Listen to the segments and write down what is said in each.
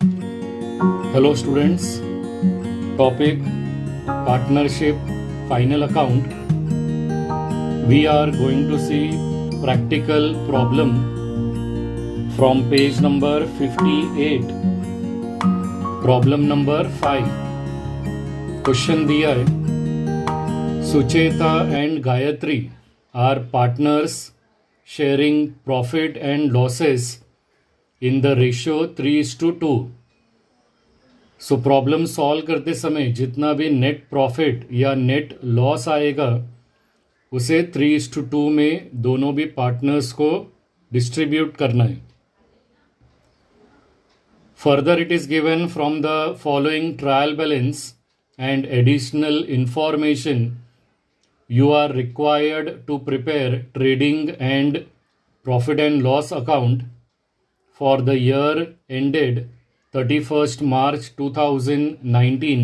Hello students, topic partnership final account. We are going to see practical problem from page number 58. Problem number 5. Question दिया है, Sucheta and Gayatri are partners sharing profit and losses in the ratio 3:2. So problem solve करते समय जितना भी net profit या net loss आएगा उसे 3:2 में दोनों भी पार्टनर्स को डिस्ट्रीब्यूट करना है. Further it is given from the following trial balance and additional information you are required to prepare trading and profit and loss account for the year ended 31st March 2019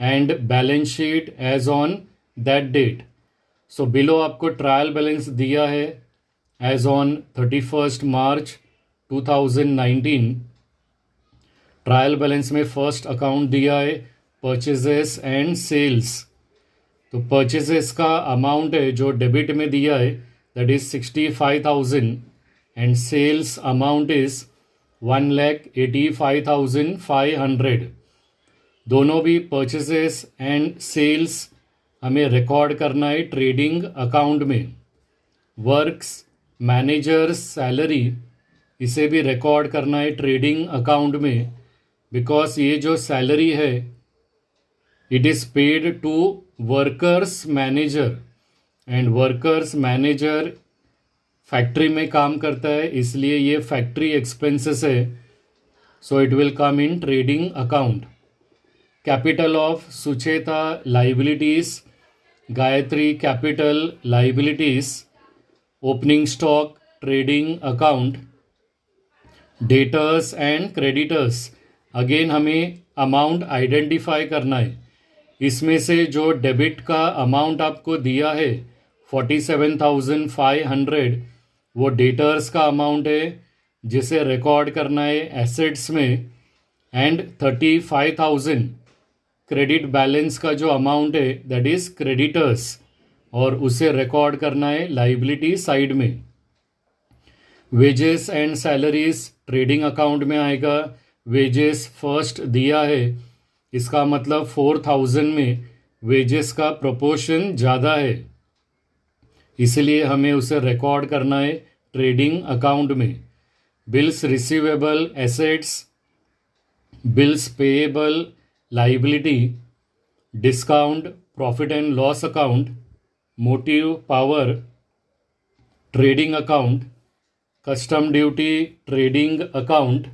and balance sheet as on that date. So below आपको trial balance दिया है as on 31st March 2019. Trial balance में first account दिया है purchases and sales. तो purchases का amount है जो डेबिट में दिया है that is 65,000 and sales amount is 1,85,500. दोनों भी परचेजेस एंड सेल्स हमें रिकॉर्ड करना है ट्रेडिंग अकाउंट में. वर्क्स मैनेजर्स सैलरी इसे भी रिकॉर्ड करना है ट्रेडिंग अकाउंट में बिकॉज ये जो सैलरी है it is paid to workers manager and workers manager factory में काम करता है इसलिए ये फैक्ट्री एक्सपेंसेस है. So it will come in trading account. Capital of Sucheta liabilities, Gayatri capital liabilities, opening stock trading account, debtors and creditors. Again हमें amount identify करना है. इसमें से जो डेबिट का अमाउंट आपको दिया है 47,500 वो डेटर्स का अमाउंट है जिसे रिकॉर्ड करना है एसेट्स में एंड 35,000 क्रेडिट बैलेंस का जो अमाउंट है दैट इज़ क्रेडिटर्स और उसे रिकॉर्ड करना है लाइबिलिटी साइड में. Wages and salaries trading account में आएगा. वेजेस फर्स्ट दिया है इसका मतलब 4,000 में वेजेस का प्रोपोर्शन ज़्यादा है इसलिए हमें उसे रिकॉर्ड करना है ट्रेडिंग अकाउंट में. Bills receivable assets, bills payable liability, discount profit and loss account, motive power trading account, custom duty trading account,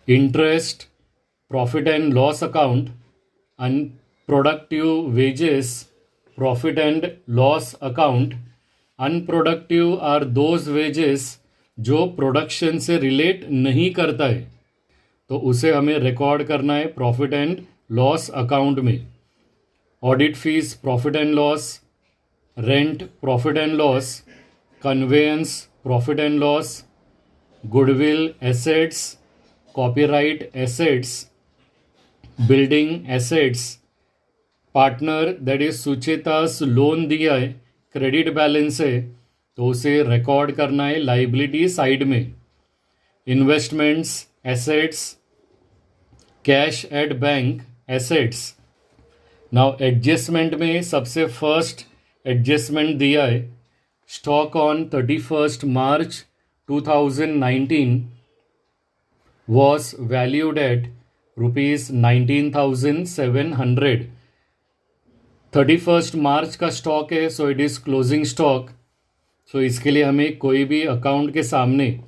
interest profit and loss account, unproductive wages profit and loss account. Unproductive are those wages जो production से relate नहीं करता है तो उसे हमें record करना है प्रॉफिट एंड लॉस अकाउंट में. Audit fees profit and loss, rent profit and loss, conveyance profit and loss, goodwill assets, copyright assets, building assets. Partner that is Sucheta's loan दिया है क्रेडिट बैलेंस है तो उसे रिकॉर्ड करना है लाइबिलिटी साइड में. Investments assets, cash at bank assets. Now adjustment में सबसे फर्स्ट एडजस्टमेंट दिया है stock on 31st March 2019 was valued at rupees 19,700. 31st March का स्टॉक है so it is closing stock. So इसके लिए हमें कोई भी अकाउंट के सामने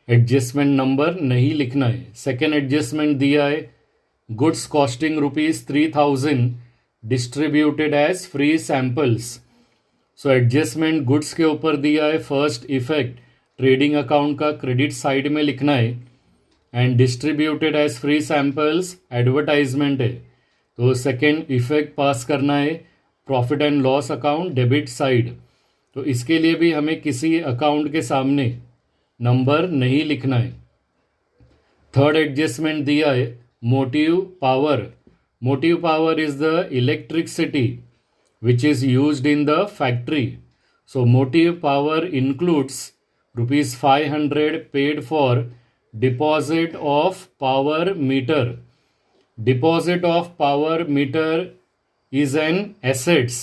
एडजस्टमेंट नंबर नहीं लिखना है. सेकेंड एडजस्टमेंट दिया है goods costing rupees 3,000 distributed as free samples. So adjustment goods के ऊपर दिया है. फर्स्ट इफेक्ट ट्रेडिंग अकाउंट का क्रेडिट साइड में लिखना है and distributed as free samples advertisement है तो सेकेंड इफेक्ट पास करना है profit and loss account debit side. तो इसके लिए भी हमें किसी अकाउंट के सामने नंबर नहीं लिखना है. थर्ड एडजस्टमेंट दिया है motive power. Motive power is the electricity which is used in the factory. So motive power includes rupees 500 paid for deposit of power meter. Deposit of power meter is an assets.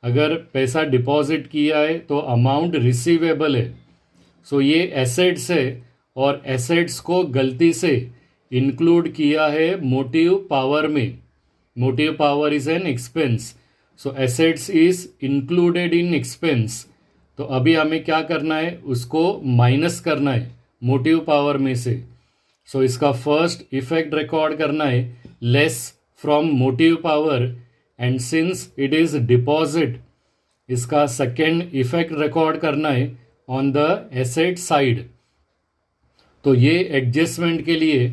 अगर पैसा deposit किया है तो amount receivable है. सो ये assets है और assets को गलती से इंक्लूड किया है मोटिव पावर में. Motive power is an expense. So assets is included in expense. तो अभी हमें क्या करना है, उसको माइनस करना है मोटिव पावर में से. सो इसका फर्स्ट इफेक्ट रिकॉर्ड करना है less from motive power, and since it is deposit इसका सेकेंड इफेक्ट रिकॉर्ड करना है ऑन द एसेट साइड. तो ये एडजस्टमेंट के लिए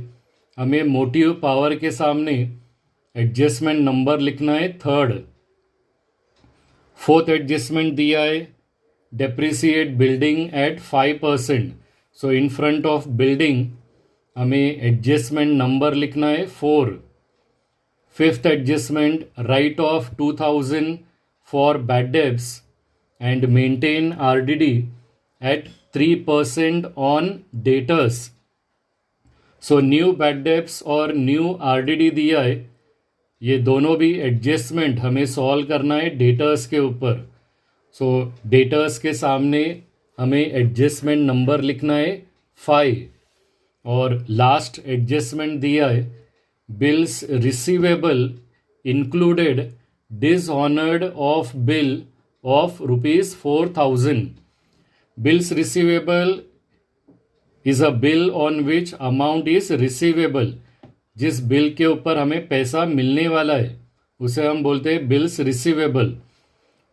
हमें मोटिव पावर के सामने एडजस्टमेंट नंबर लिखना है थर्ड. फोर्थ एडजस्टमेंट दिया है depreciate building at 5%. So in front of building हमें एडजस्टमेंट नंबर लिखना है 4. Fifth adjustment write off 2000 for bad debts and maintain RDD at 3% on debtors. So new bad debts और new RDD दिया है. ये दोनों भी एडजस्टमेंट हमें सॉल्व करना है डेटर्स के ऊपर. सो डेटर्स के सामने हमें एडजस्टमेंट नंबर लिखना है 5. और लास्ट एडजस्टमेंट दिया है bills receivable included dishonoured of bill of rupees 4000. Bills receivable is a bill on which amount is receivable. जिस बिल के ऊपर हमें पैसा मिलने वाला है उसे हम बोलते हैं बिल्स रिसीवेबल.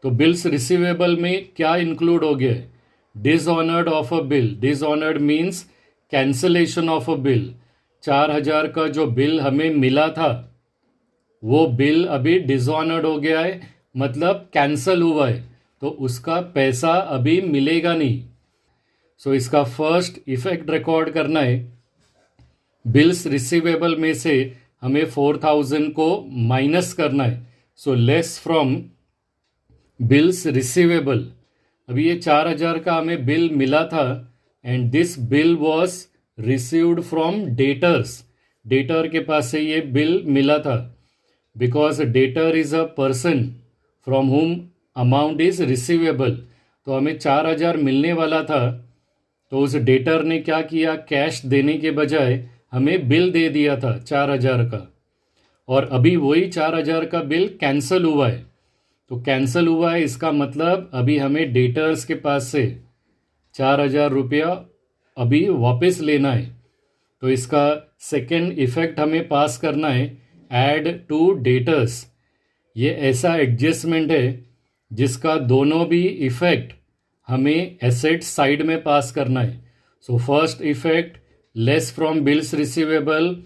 तो बिल्स रिसीवेबल में क्या इंक्लूड हो गया है, dishonoured of a bill. Dishonoured means cancellation of a bill. 4000 का जो बिल हमें मिला था वो बिल अभी डिसऑनर्ड हो गया है, मतलब कैंसल हुआ है, तो उसका पैसा अभी मिलेगा नहीं. सो इसका फर्स्ट इफेक्ट रिकॉर्ड करना है. बिल्स रिसीवेबल में से हमें 4000 को माइनस करना है. So less from bills receivable. अभी ये 4000 का हमें बिल मिला था and this bill was received from debtors. Debtor के पास से ये बिल मिला था because debtor is a person from हुम अमाउंट इज रिसीवेबल. तो हमें 4000 मिलने वाला था, तो उस डेटर ने क्या किया, कैश देने के बजाय हमें बिल दे दिया था 4000 का. और अभी वही 4000 का बिल कैंसिल हुआ है. तो कैंसिल हुआ है इसका मतलब अभी हमें डेटर्स के पास से 4000 रुपया अभी वापस लेना है. तो इसका सेकेंड इफेक्ट हमें पास करना है ऐड टू डेटर्स. ये ऐसा एडजस्टमेंट है जिसका दोनों भी इफेक्ट हमें एसेट साइड में पास करना है. So first effect less from bills receivable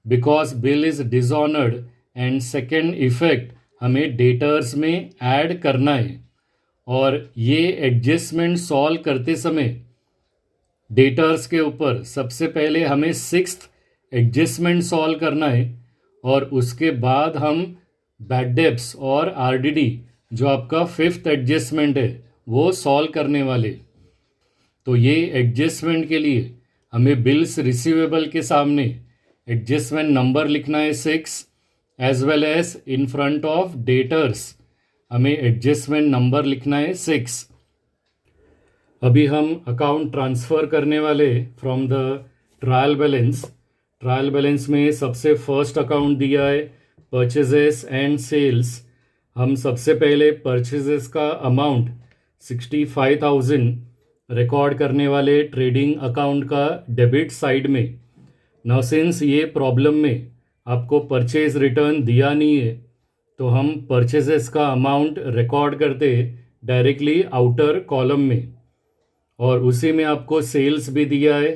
because bill is dishonoured, and second effect हमें डेटर्स में ऐड करना है. और ये एडजस्टमेंट सॉल्व करते समय डेटर्स के ऊपर सबसे पहले हमें सिक्स्थ एडजस्टमेंट सॉल्व करना है और उसके बाद हम बैड डेब्ट्स और RDD जो आपका फिफ्थ एडजस्टमेंट है वो सॉल्व करने वाले. तो ये एडजस्टमेंट के लिए हमें बिल्स रिसीवेबल के सामने एडजस्टमेंट नंबर लिखना है 6, as well as in front of debtors हमें एडजस्टमेंट नंबर लिखना है 6. अभी हम अकाउंट ट्रांसफ़र करने वाले from the trial balance. Trial balance में सबसे फर्स्ट अकाउंट दिया है परचेजेस एंड सेल्स. हम सबसे पहले परचेजेस का अमाउंट 65,000 रिकॉर्ड करने वाले ट्रेडिंग अकाउंट का डेबिट साइड में. नाउ सिंस ये प्रॉब्लम में आपको परचेज रिटर्न दिया नहीं है तो हम परचेजेस का अमाउंट रिकॉर्ड करते डायरेक्टली आउटर कॉलम में, और उसी में आपको सेल्स भी दिया है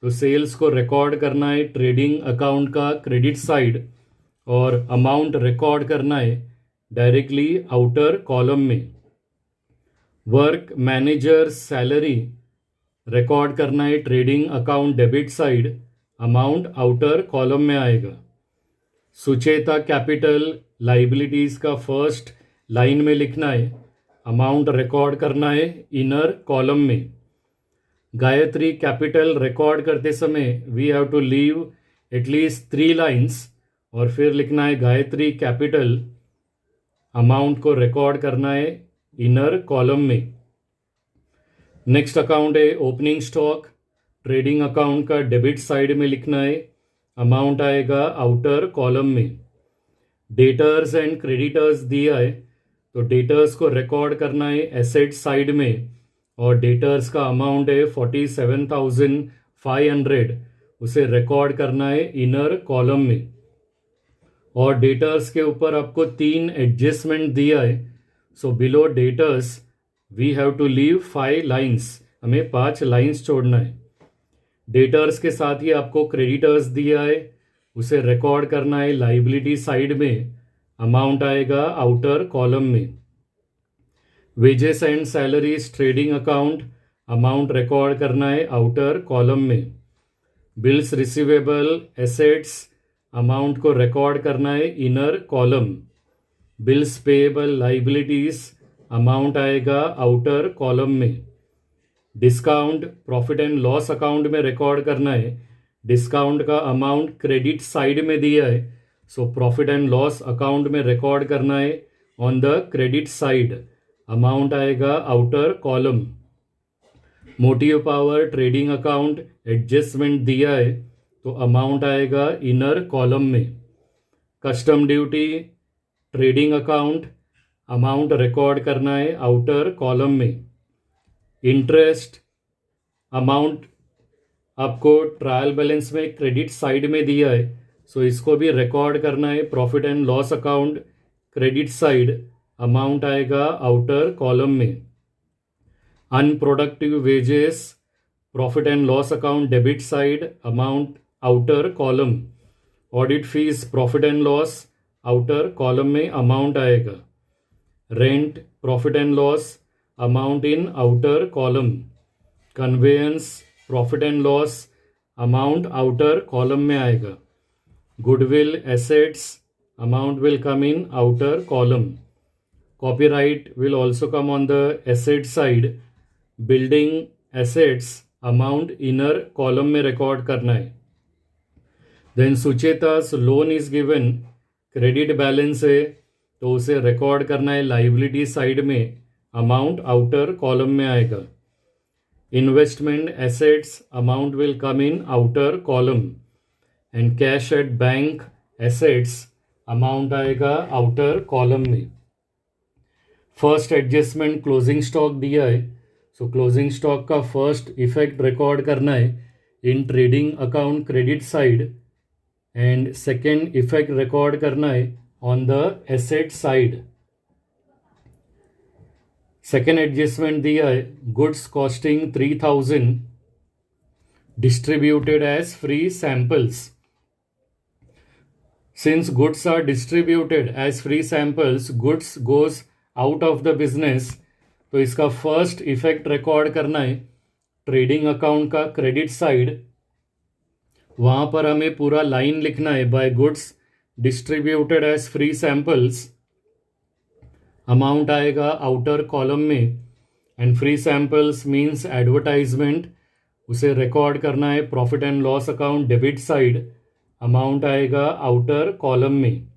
तो सेल्स को रिकॉर्ड करना है ट्रेडिंग अकाउंट का क्रेडिट साइड और अमाउंट रिकॉर्ड करना है डायरेक्टली आउटर कॉलम में. वर्क मैनेजर सैलरी रिकॉर्ड करना है trading account debit side, amount outer column में आएगा। सुचेता कैपिटल लाइबिलिटीज का फर्स्ट लाइन में लिखना है, अमाउंट रिकॉर्ड करना है इनर कॉलम में। गायत्री कैपिटल रिकॉर्ड करते समय we have to leave at least 3 lines और फिर लिखना है गायत्री कैपिटल, अमाउंट को रिकॉर्ड करना है इनर कॉलम में। नेक्स्ट अकाउंट है ओपनिंग स्टॉक। ट्रेडिंग अकाउंट का डेबिट साइड में लिखना है, अमाउंट आएगा आउटर कॉलम में। डेटर्स एंड क्रेडिटर्स दिया है तो डेटर्स को रिकॉर्ड करना है एसेट साइड में और डेटर्स का अमाउंट है 47,500, उसे रिकॉर्ड करना है इनर कॉलम में। और डेटर्स के ऊपर आपको 3 एडजस्टमेंट दिया है, so below debtors we have to leave 5 lines, हमें 5 लाइन्स छोड़ना है। डेटर्स के साथ ही आपको क्रेडिटर्स दिया है, उसे रिकॉर्ड करना है लाइबिलिटी साइड में, अमाउंट आएगा आउटर कॉलम में। Wages and salaries trading account, amount record करना है आउटर कॉलम में। बिल्स रिसीवेबल एसेट्स, अमाउंट को रिकॉर्ड करना है inner column. Bills payable liabilities, amount आएगा आउटर कॉलम में। Discount profit and loss account में रिकॉर्ड करना है, डिस्काउंट का अमाउंट क्रेडिट साइड में दिया है, so profit and loss account में रिकॉर्ड करना है on the credit side, amount आएगा outer column. Motive power trading account adjustment दिया है तो अमाउंट आएगा इनर कॉलम में। Custom duty trading account, amount record करना है आउटर कॉलम में। इंटरेस्ट अमाउंट आपको ट्रायल बैलेंस में क्रेडिट साइड में दिया है, सो इसको भी रिकॉर्ड करना है profit and loss account credit side, amount आएगा आउटर कॉलम में। Unproductive wages profit and loss account debit side, amount outer column. Audit fees profit and loss outer column में अमाउंट आएगा। Rent profit and loss, amount in outer column. Conveyance profit and loss, amount outer column में आएगा। Goodwill assets, amount will come in outer column. Copyright will also come on the asset side. Building assets, amount inner column में record करना है। Then Sucheta's loan is given, credit balance है तो उसे record करना है लाइबिलिटी साइड में, amount outer column में आएगा। Investment assets, amount will come in outer column. And cash at bank assets, amount आएगा आउटर कॉलम में। फर्स्ट एडजस्टमेंट क्लोजिंग स्टॉक दिया है, सो क्लोजिंग स्टॉक का फर्स्ट इफेक्ट रिकॉर्ड करना है इन trading account credit side and second effect record करना है on the asset side. Second adjustment दिया है, goods costing 3,000 distributed as free samples. Since goods are distributed as free samples, goods goes out of the business, तो इसका first effect record करना है trading account का credit side, वहाँ पर हमें पूरा लाइन लिखना है by goods distributed as free samples, amount आएगा आउटर कॉलम में। And free samples means advertisement, उसे रिकॉर्ड करना है profit and loss account debit side, amount आएगा आउटर कॉलम में।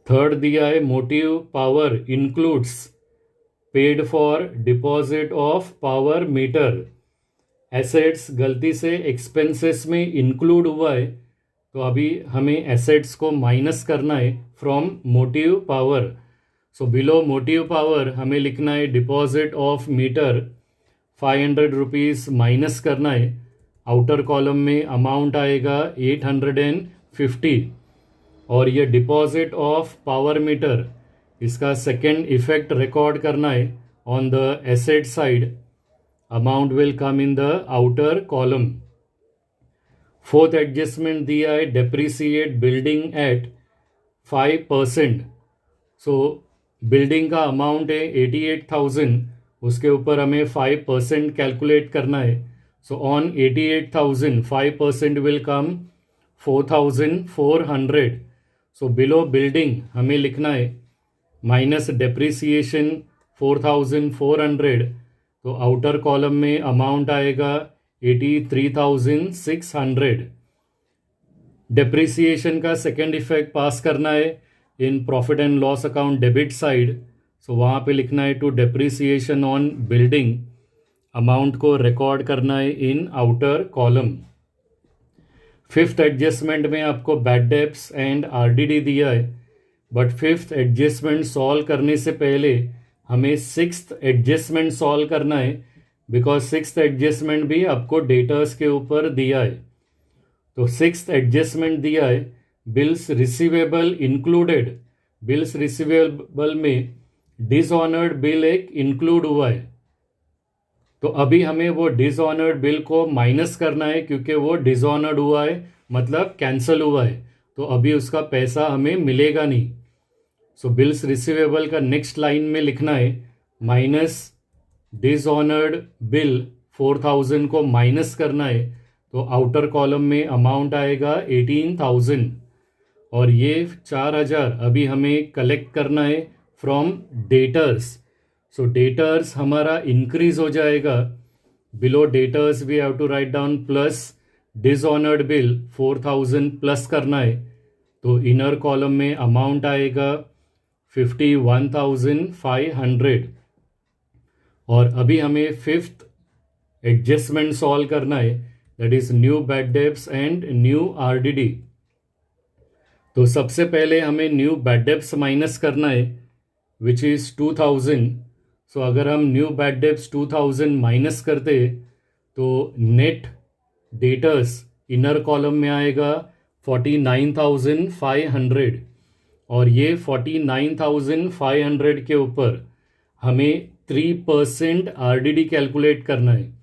थर्ड दिया है motive power includes paid for deposit of power meter. Assets गलती से एक्सपेंसेस में इंक्लूड हुआ है तो अभी हमें एसेट्स को माइनस करना है from motive power. So below motive power हमें लिखना है deposit of meter 500 rupees minus करना है, आउटर कॉलम में अमाउंट आएगा 850। और ये डिपॉजिट ऑफ पावर मीटर, इसका सेकेंड इफेक्ट रिकॉर्ड करना है on the asset side, amount will come in the outer column. Fourth adjustment दिया है depreciate building at 5%। So building का अमाउंट है 88,000, उसके ऊपर हमें 5% कैलकुलेट करना है, So on 88,000, 5% will come 4,400. So below building हमें लिखना है माइनस डेप्रिसिएशन 4,400. तो आउटर कॉलम में अमाउंट आएगा 83,600. डेप्रिसिएशन का सेकेंड इफेक्ट पास करना है in profit and loss account debit side. So वहाँ पे लिखना है to depreciation on building. Amount को रिकॉर्ड करना है in outer column. Fifth adjustment में आपको बैड डेब्ट्स एंड आरडीडी दिया है, बट फिफ्थ एडजस्टमेंट सॉल्व करने से पहले हमें सिक्स्थ एडजस्टमेंट सॉल्व करना है, बिकॉज सिक्स्थ एडजस्टमेंट भी आपको डेटर्स के ऊपर दिया है. तो सिक्स्थ एडजस्टमेंट दिया है bills receivable included. Bills receivable में डिसऑनर्ड बिल एक इंक्लूड हुआ है. तो अभी हमें वो डिसऑनर्ड बिल को माइनस करना है, क्योंकि वो डिसऑनर्ड हुआ है मतलब कैंसिल हुआ है. तो अभी उसका पैसा हमें मिलेगा नहीं. सो बिल्स रिसीवेबल का नेक्स्ट लाइन में लिखना है माइनस डिसऑनर्ड बिल 4,000 को माइनस करना है. तो आउटर कॉलम में अमाउंट आएगा 18,000 और ये 4,000 अभी हमें कलेक्ट करना है फ्रॉम डेटर्स. सो डेटर्स हमारा इंक्रीज हो जाएगा. Below debtors we have to write down plus dishonoured bill 4,000 plus करना है. तो इनर कॉलम में अमाउंट आएगा 51,500. और अभी हमें फिफ्थ एडजस्टमेंट सॉल्व करना है, that is new bad debts and new RDD. तो सबसे पहले हमें न्यू बैड डेब्ट्स माइनस करना है विच इज़ 2,000. सो अगर हम न्यू बैड डेब्ट्स 2,000 माइनस करते तो नेट डेटर्स इनर कॉलम में आएगा 49,500. और ये 49,500 के ऊपर हमें 3% आरडीडी कैलकुलेट करना है.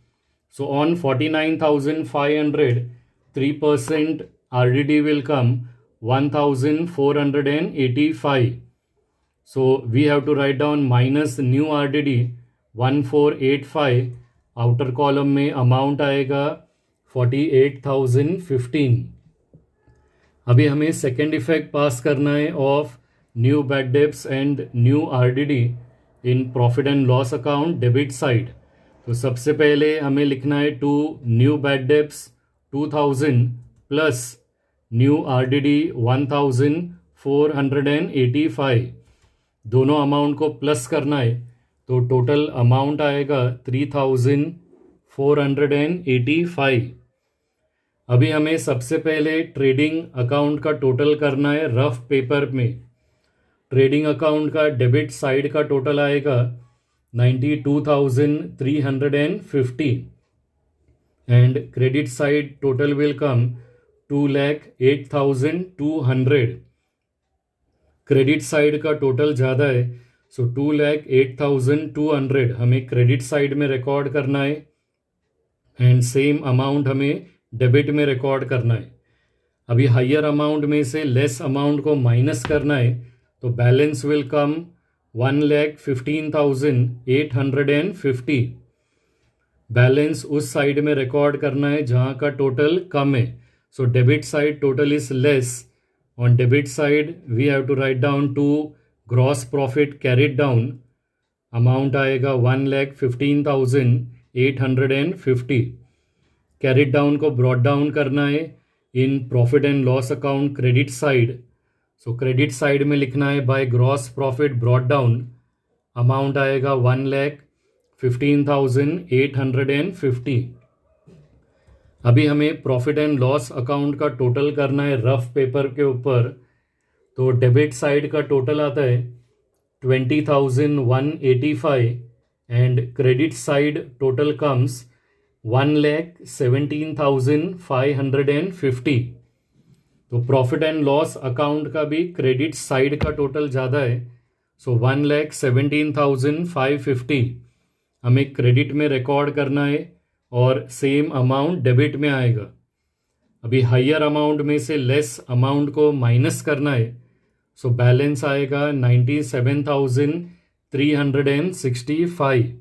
So on 49,500 3% RDD will come 1,485. So we have to write down minus new RDD 1,485. Outer column में अमाउंट आएगा 48,015. अभी हमें सेकेंड इफेक्ट पास करना है of new bad debts and new RDD in profit and loss account debit side. तो सबसे पहले हमें लिखना है to new bad debts 2,000 plus new RDD 1,485. दोनों अमाउंट को प्लस करना है. तो टोटल अमाउंट आएगा 3,485. अभी हमें सबसे पहले ट्रेडिंग अकाउंट का टोटल करना है रफ पेपर में. ट्रेडिंग अकाउंट का डेबिट साइड का टोटल आएगा 92,350 and credit side total will come 2,08,200. Credit side का टोटल ज़्यादा है, सो 2,08,200 हमें क्रेडिट साइड में रिकॉर्ड करना है एंड सेम अमाउंट हमें डेबिट में रिकॉर्ड करना है. अभी हायर अमाउंट में से लेस अमाउंट को माइनस करना है, तो बैलेंस विल कम 1,15,850. बैलेंस उस साइड में रिकॉर्ड करना है जहाँ का टोटल कम है. So debit side total is less. On debit side, we have to write down to gross profit carried down. Amount आएगा 1,15,850. Carried down को brought down करना है in profit and loss account credit side. So credit side में लिखना है by gross profit brought down. Amount आएगा 1,15,850. अभी हमें प्रॉफिट एंड लॉस अकाउंट का टोटल करना है रफ पेपर के ऊपर. तो डेबिट साइड का टोटल आता है 20,185 and credit side total comes 1,17,550. तो प्रॉफिट एंड लॉस अकाउंट का भी क्रेडिट साइड का टोटल ज़्यादा है, सो 1,17,550 हमें क्रेडिट में रिकॉर्ड करना है और सेम अमाउंट डेबिट में आएगा. अभी हायर अमाउंट में से लेस अमाउंट को माइनस करना है, सो बैलेंस आएगा 97,365.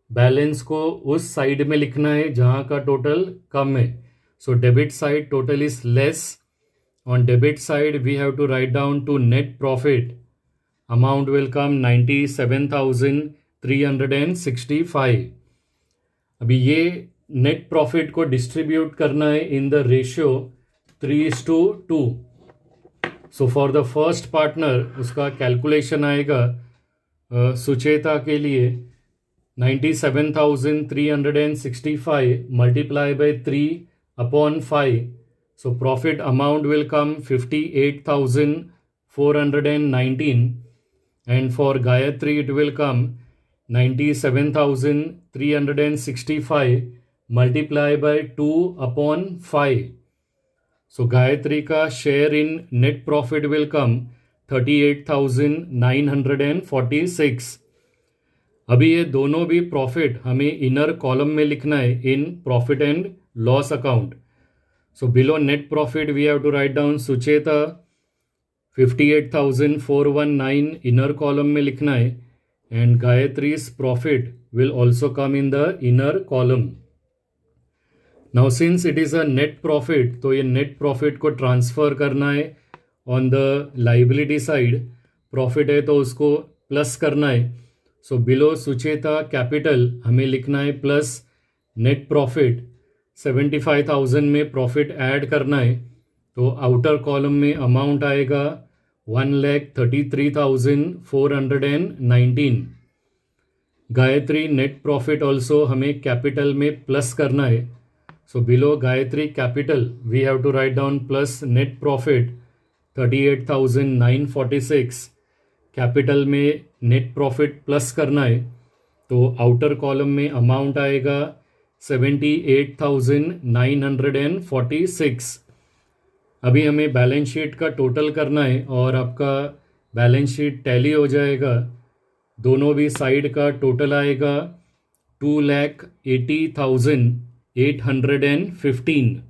बैलेंस को उस साइड में लिखना है जहाँ का टोटल कम है. So debit side total is less. On debit side we have to write down to net profit. Amount will come 97,365. अभी ये नेट प्रॉफिट को डिस्ट्रीब्यूट करना है in the ratio 3:2. So for the first partner उसका calculation आएगा सुचेता के लिए 97,365 multiply by 3/5. So profit amount will come 58,419. And for Gayatri it will come 97,365 multiplied by 2/5. So Gayatri का share in net profit will come 38,946. अभी ये दोनों भी profit हमें इनर कॉलम में लिखना है in profit and loss account. So below net profit we have to write down Sucheta 58,419 inner column में लिखना है and Gayatri's profit will also come in the inner column. Now since it is a net profit तो ये net profit को transfer करना है on the liability side. Profit है तो उसको प्लस करना है. सो बिलो सुचेता कैपिटल हमें लिखना है प्लस नेट प्रॉफिट. 75,000 में प्रॉफिट ऐड करना है तो आउटर कॉलम में अमाउंट आएगा 1,33,419. गायत्री नेट प्रॉफिट ऑल्सो हमें कैपिटल में प्लस करना है. So below Gayatri capital we have to write down plus net profit 38,946. Capital में नेट प्रॉफिट प्लस करना है तो आउटर कॉलम में अमाउंट आएगा 78,946. अभी हमें बैलेंस शीट का टोटल करना है और आपका बैलेंस शीट टैली हो जाएगा. दोनों भी साइड का टोटल आएगा 2,80,815.